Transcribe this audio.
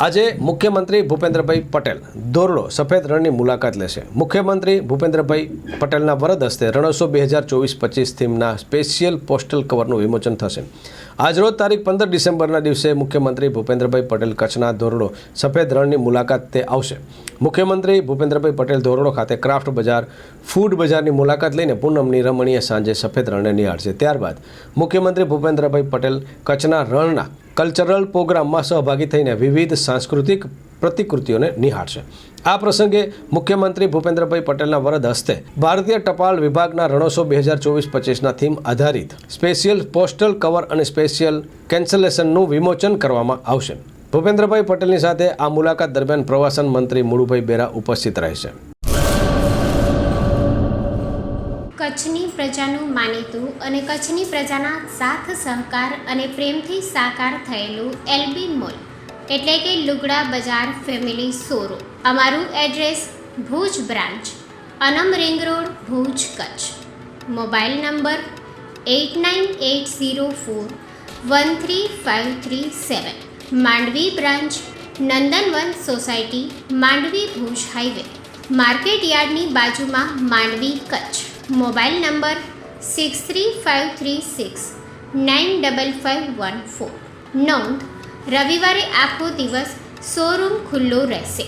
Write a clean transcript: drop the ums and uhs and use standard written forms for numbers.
આજે મુખ્યમંત્રી ભૂપેન્દ્રભાઈ પટેલ ધોરડો સફેદ રણની મુલાકાત લેશે. મુખ્યમંત્રી ભૂપેન્દ્રભાઈ પટેલના વરદ હસ્તે રણોત્સવ 2024-25 થીમના સ્પેશિયલ પોસ્ટલ કવરનું વિમોચન થશે. આજરોજ તારીખ 15 ડિસેમ્બરના દિવસે મુખ્યમંત્રી ભૂપેન્દ્રભાઈ પટેલ કચ્છના ધોરડો સફેદ રણની મુલાકાતે આવશે. મુખ્યમંત્રી ભૂપેન્દ્રભાઈ પટેલ ધોરડો ખાતે ક્રાફ્ટ બજાર, ફૂડ બજારની મુલાકાત લઈને પૂનમની રમણીય સાંજે સફેદ રણને નિહાળશે. ત્યારબાદ મુખ્યમંત્રી ભૂપેન્દ્રભાઈ પટેલ કચ્છના રણના કલ્ચરલ પ્રોગ્રામમાં સહભાગી થઈને વિવિધ સાંસ્કૃતિક પ્રતિકૃતિઓને નિહાળશે. આ પ્રસંગે મુખ્યમંત્રી ભૂપેન્દ્રભાઈ પટેલના વરદ હસ્તે ભારતીય ટપાલ વિભાગના રણોત્સવ 2024-25ના થીમ આધારિત સ્પેશિયલ પોસ્ટલ કવર અને સ્પેશિયલ કેન્સલેશનનું વિમોચન કરવામાં આવશે. ભૂપેન્દ્રભાઈ પટેલની સાથે આ મુલાકાત દરમિયાન પ્રવાસન મંત્રી મુળુભાઈ બેરા ઉપસ્થિત રહેશે. કચ્છની પ્રજાનું માનીતું અને કચ્છની પ્રજાના સાથ સહકાર અને પ્રેમથી સાકાર થયેલું એલબી મોલ એટલે કે લુગડા બજાર ફેમિલી શોરૂમ. અમારું address Bhuj branch, Anam ring road, Bhuj, Kutch. Mobile number 8980413537. Mandvi branch, Nandanvan society, Mandvi, Bhuj highway, market યાર્ડની બાજુમાં, માંડવી, કચ્છ. Mobile number 6353695514. નોંધ: રવિવારે આખો દિવસ શોરૂમ ખુલ્લો રહેશે.